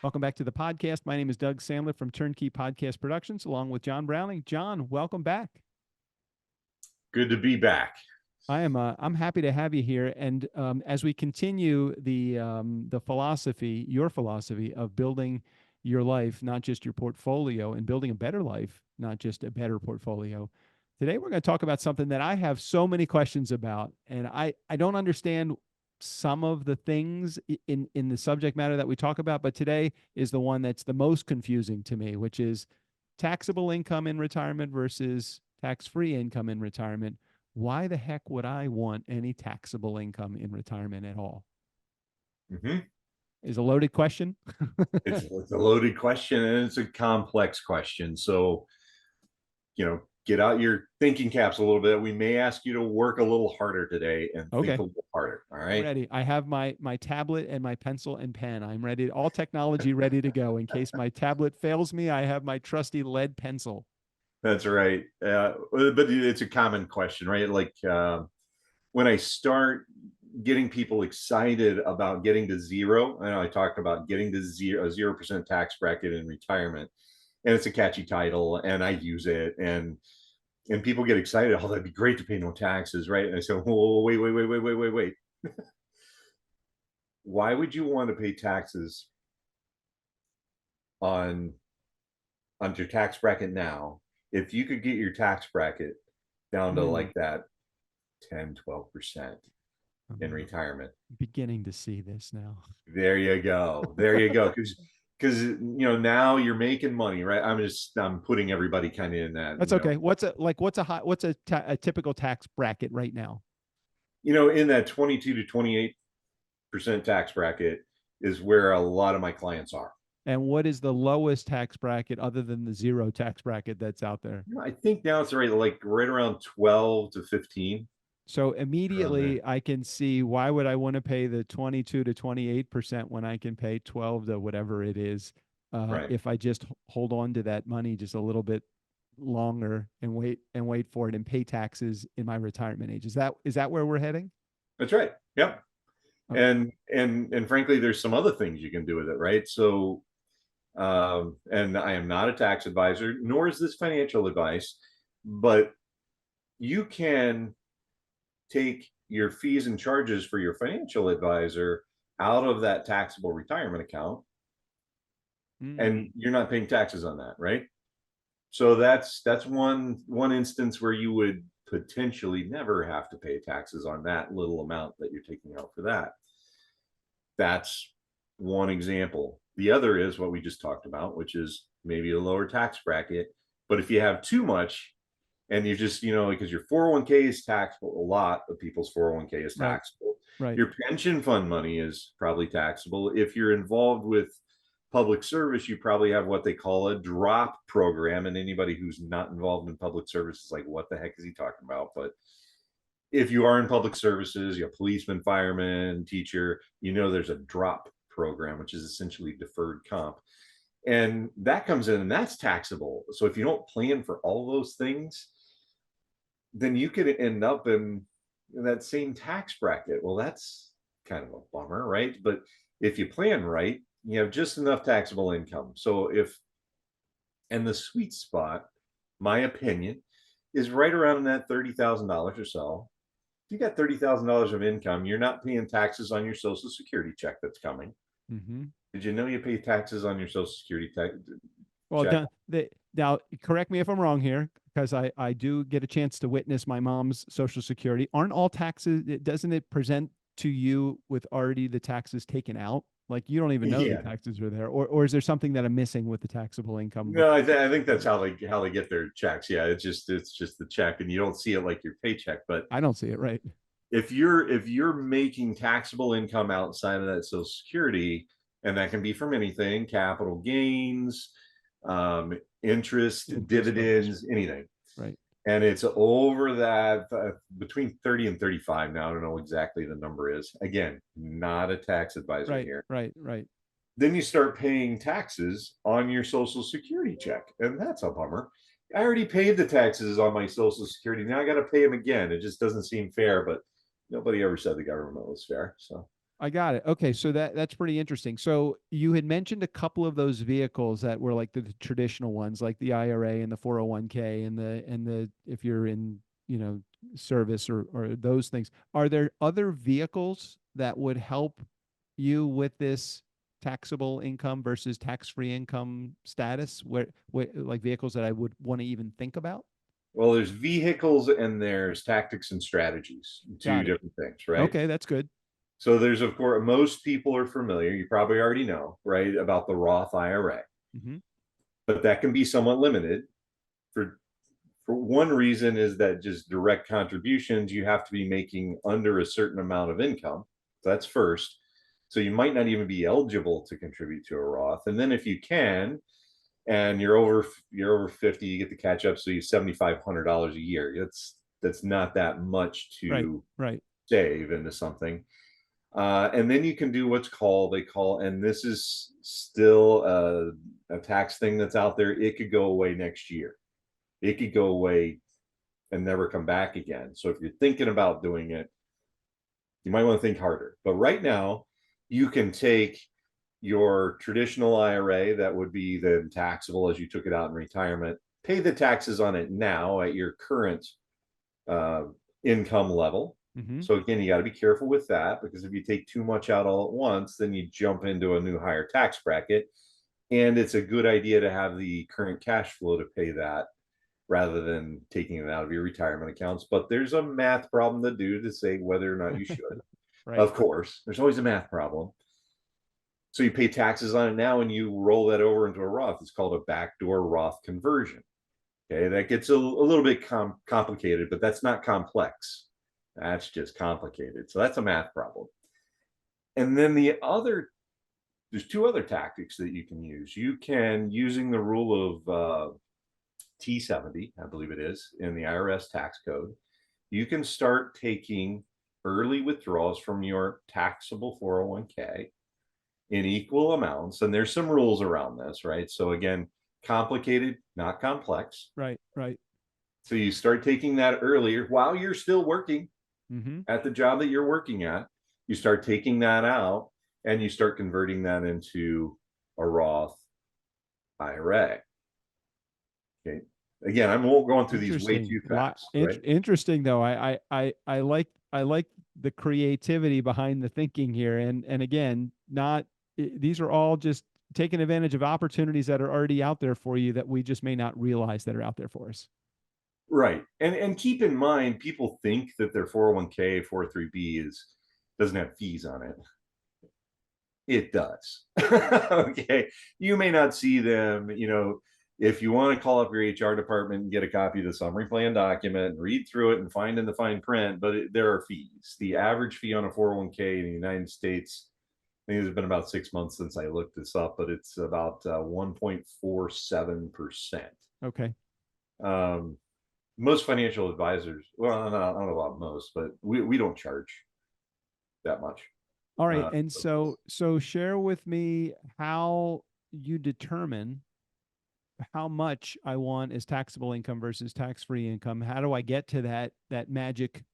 Welcome back to the podcast. My name is Doug Sandler from Turnkey Podcast Productions, along with John Browning. John, welcome back. Good to be back. I'm happy to have you here. And as we continue the philosophy, your philosophy of building your life, not just your portfolio, and building a better life, not just a better portfolio. Today we're going to talk about something that I have so many questions about, and I don't understand some of the things in the subject matter that we talk about, but today is the one that's the most confusing to me, which is taxable income in retirement versus tax-free income in retirement. Why the heck would I want any taxable income in retirement at all? Mm-hmm. Is a loaded question. It's a loaded question and it's a complex question. So, get out your thinking caps a little bit. We may ask you to work a little harder today and think Okay. a little harder. All I'm right. ready. I have my tablet and my pencil and pen. I'm ready. All technology ready to go. In case my tablet fails me, I have my trusty lead pencil. That's right. But it's a common question, right? Like when I start getting people excited about getting to zero, I know I talked about getting to zero, a 0% tax bracket in retirement, and it's a catchy title, and I use it, and people get excited. Oh, that'd be great to pay no taxes, right? And I say, whoa, wait. Why would you want to pay taxes on your tax bracket now if you could get your tax bracket down to like that 10-12% in retirement? Beginning to see this now. There you go. Because now you're making money, right? I'm putting everybody kind of in that. That's okay. What's a typical tax bracket right now? In that 22 to 28% tax bracket is where a lot of my clients are. And what is the lowest tax bracket other than the zero tax bracket that's out there? I think now it's right around 12 to 15. So immediately I can see, why would I want to pay the 22 to 28% when I can pay 12 to whatever it is, Right. if I just hold on to that money just a little bit longer and wait for it and pay taxes in my retirement age. Is that where we're heading? That's right. Yep. Okay. And frankly, there's some other things you can do with it, right? So and I am not a tax advisor, nor is this financial advice, but you can take your fees and charges for your financial advisor out of that taxable retirement account, and you're not paying taxes on that, right? So that's one instance where you would potentially never have to pay taxes on that little amount that you're taking out for that. That's one example. The other is what we just talked about, which is maybe a lower tax bracket. But if you have too much and you just, because your 401k is taxable, a lot of people's 401k is Right. taxable. Right. Your pension fund money is probably taxable. If you're involved with public service, you probably have what they call a drop program. And anybody who's not involved in public service is like, what the heck is he talking about? But if you are in public services, you have policeman, fireman, teacher, there's a drop program, which is essentially deferred comp. And that comes in and that's taxable. So if you don't plan for all those things, then you could end up in that same tax bracket. Well, that's kind of a bummer, right? But if you plan right, you have just enough taxable income. So and the sweet spot, my opinion, is right around that $30,000 or so. If you got $30,000 of income, you're not paying taxes on your Social Security check that's coming. Did you know you pay taxes on your Social Security Well, check? now, correct me if I'm wrong here, because I do get a chance to witness my mom's Social Security. Aren't all taxes? Doesn't it present to you with already the taxes taken out? Like you don't even know the Yeah. taxes are there, or is there something that I'm missing with the taxable income? No, I think that's how they get their checks. Yeah, it's just the check, and you don't see it like your paycheck. But I don't see it, right. if you're making taxable income outside of that Social Security, and that can be from anything, capital gains, interest, dividends, anything. Right. And it's over that between 30 and 35 now. I don't know exactly the number is. Again, not a tax advisor here. Right. Then you start paying taxes on your Social Security check, and that's a bummer. I already paid the taxes on my Social Security. Now I got to pay them again. It just doesn't seem fair, but nobody ever said the government was fair. So I got it. Okay, so that's pretty interesting. So you had mentioned a couple of those vehicles that were like the traditional ones, like the IRA and the 401k and the if you're in, service or those things. Are there other vehicles that would help you with this taxable income versus tax-free income status where like vehicles that I would want to even think about? Well, there's vehicles and there's tactics and strategies, two Got it. different things, right? Okay, that's good. So there's, of course, most people are familiar, you probably already know, right, about the Roth IRA, Hmm. but that can be somewhat limited for one reason is that just direct contributions you have to be making under a certain amount of income. That's first. So you might not even be eligible to contribute to a Roth. And then if you can, and you're over 50, you get the catch up. So you $7,500 a year. That's not that much Right, to right. save into something. And then you can do what's called and this is still a tax thing that's out there. It could go away next year. It could go away and never come back again. So if you're thinking about doing it, you might want to think harder. But right now, you can take your traditional IRA that would be the taxable as you took it out in retirement, pay the taxes on it now at your current uh, income level. Hmm. So again, you got to be careful with that because if you take too much out all at once, then you jump into a new higher tax bracket. And it's a good idea to have the current cash flow to pay that rather than taking it out of your retirement accounts. But there's a math problem to do to say whether or not you should. Right. Of course, there's always a math problem. So you pay taxes on it now and you roll that over into a Roth. It's called a backdoor Roth conversion. Okay, that gets a little bit complicated, but that's not complex. That's just complicated. So that's a math problem. And then there's two other tactics that you can use. You can, using the rule of T70, I believe it is, in the IRS tax code, you can start taking early withdrawals from your taxable 401k in equal amounts. And there's some rules around this, right? So again, complicated, not complex. Right, right. So you start taking that earlier while you're still working Hmm. at the job that you're working at. You start taking that out and you start converting that into a Roth IRA. Okay. Again, I'm going through these way Interesting. too fast, right? Interesting though. I like the creativity behind the thinking here, and again, not these are all just taking advantage of opportunities that are already out there for you that we just may not realize that are out there for us. Right. And keep in mind, people think that their 401k, 403b doesn't have fees on it. It does. Okay. You may not see them, if you want to call up your HR department and get a copy of the summary plan document and read through it and find in the fine print, but there are fees. The average fee on a 401k in the United States, I think it's been about 6 months since I looked this up, but it's about 1.47%. Okay. Um, Most financial advisors, well, I don't know about most, but we don't charge that much. All right. Uh, And so share with me how you determine how much I want as taxable income versus tax-free income. How do I get to that magic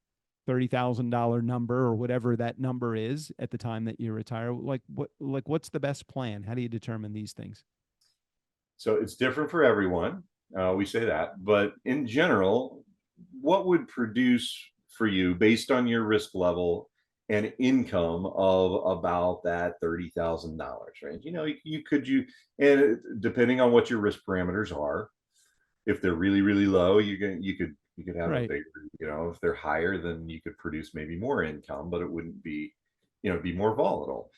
$30,000 number or whatever that number is at the time that you retire? What's the best plan? How do you determine these things? so it's different for everyone. We say that, but in general, what would produce for you based on your risk level and income of about that $30,000 range? And depending on what your risk parameters are, if they're really really low, you could have a Right. bigger, if they're higher, then you could produce maybe more income, but it wouldn't be, be more volatile.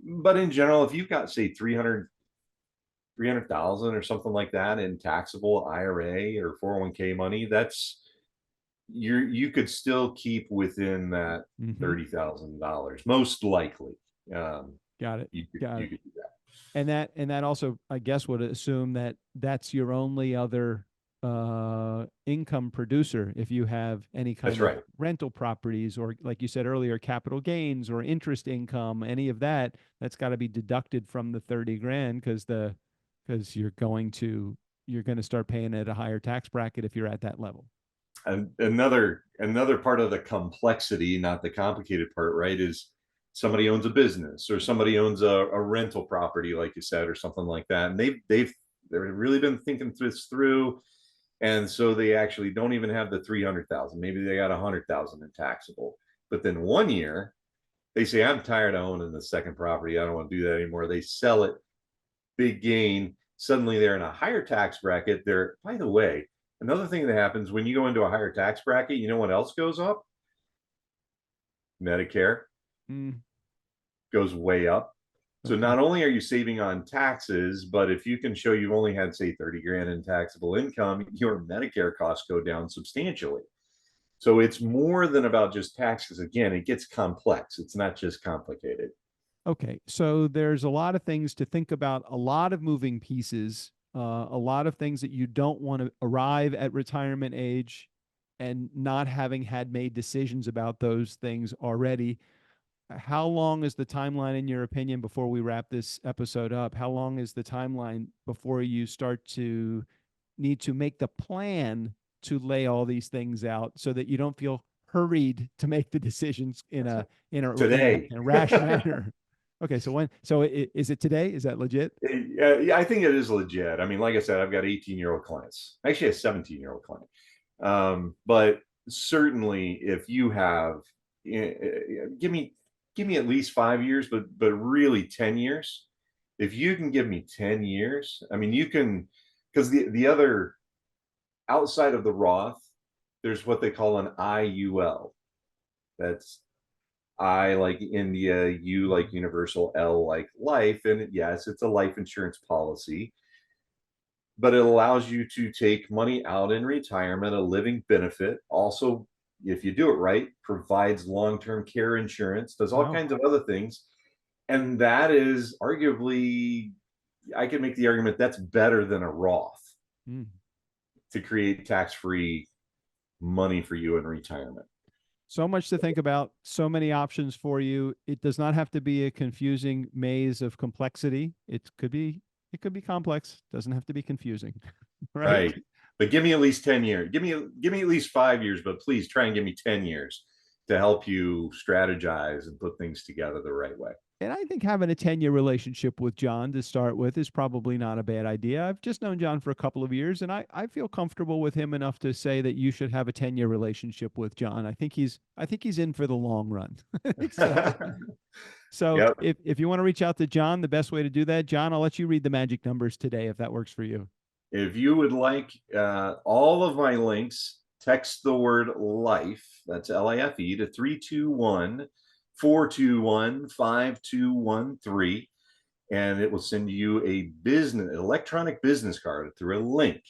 But in general, if you've got say 300,000 or something like that in taxable IRA or 401k money, you could still keep within that Mm-hmm. $30,000 most likely. um Got it. you could Got you it. could do that. And that also, I guess, would assume that that's your only other income producer. If you have any That's kind of right. rental properties or, like you said earlier, capital gains or interest income, any of that, that's got to be deducted from the 30 grand because you're going to start paying at a higher tax bracket if you're at that level. And another part of the complexity, not the complicated part, right, is somebody owns a business or somebody owns a rental property, like you said, or something like that. And they've really been thinking this through. And so they actually don't even have the 300,000. Maybe they got 100,000 in taxable. But then one year they say, I'm tired of owning the second property. I don't want to do that anymore. They sell it, big gain. Suddenly they're in a higher tax bracket. They're, by the way, another thing that happens when you go into a higher tax bracket, you know what else goes up? Medicare Mm, goes way up. So okay. not only are you saving on taxes, but if you can show you've only had, say, 30 grand in taxable income, your Medicare costs go down substantially. So it's more than about just taxes. Again, it gets complex. It's not just complicated. Okay. So there's a lot of things to think about, a lot of moving pieces, a lot of things that you don't want to arrive at retirement age and not having had made decisions about those things already. How long is the timeline, in your opinion, before we wrap this episode up? How long is the timeline before you start to need to make the plan to lay all these things out so that you don't feel hurried to make the decisions Today. in a rash manner? Okay, so is it today? Is that legit? Yeah, I think it is legit. I mean, like I said, I've got 18-year-old clients. Actually, a 17-year-old client. But certainly, if you have, give me at least 5 years, but really 10 years. If you can give me 10 years, I mean, you can, because the other outside of the Roth, there's what they call an IUL. That's I like India, U like universal, L like life. And yes, it's a life insurance policy, but it allows you to take money out in retirement, a living benefit. Also, if you do it right, provides long term care insurance, does all Wow. kinds of other things. And that is arguably, I can make the argument that's better than a Roth Mm. to create tax free money for you in retirement. So much to think about, so many options for you. It does not have to be a confusing maze of complexity. It could be complex, doesn't have to be confusing, right? Right. But give me at least 10 years. Give me at least 5 years, but please try and give me 10 years to help you strategize and put things together the right way. And I think having a 10-year relationship with John to start with is probably not a bad idea. I've just known John for a couple of years, and I feel comfortable with him enough to say that you should have a 10-year relationship with John. I think he's in for the long run. So so Yep. if you want to reach out to John, the best way to do that, John, I'll let you read the magic numbers today if that works for you. If you would like all of my links, text the word life, that's LIFE, to 321-421-5213, and it will send you a electronic business card through a link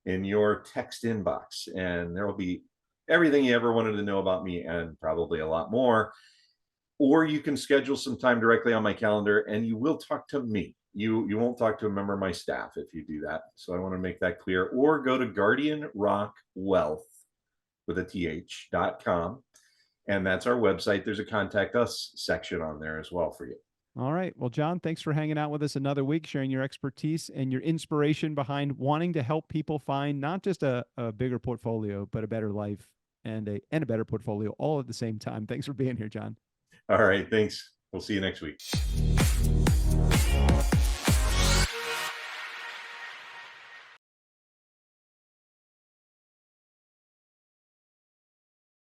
in your text inbox. And there will be everything you ever wanted to know about me and probably a lot more. Or you can schedule some time directly on my calendar and you will talk to me. You won't talk to a member of my staff if you do that. So I want to make that clear. Or go to Guardian Rock Wealth with a th.com. And that's our website. There's a contact us section on there as well for you. All right. Well, John, thanks for hanging out with us another week, sharing your expertise and your inspiration behind wanting to help people find not just a bigger portfolio, but a better life and a better portfolio all at the same time. Thanks for being here, John. All right. Thanks. We'll see you next week.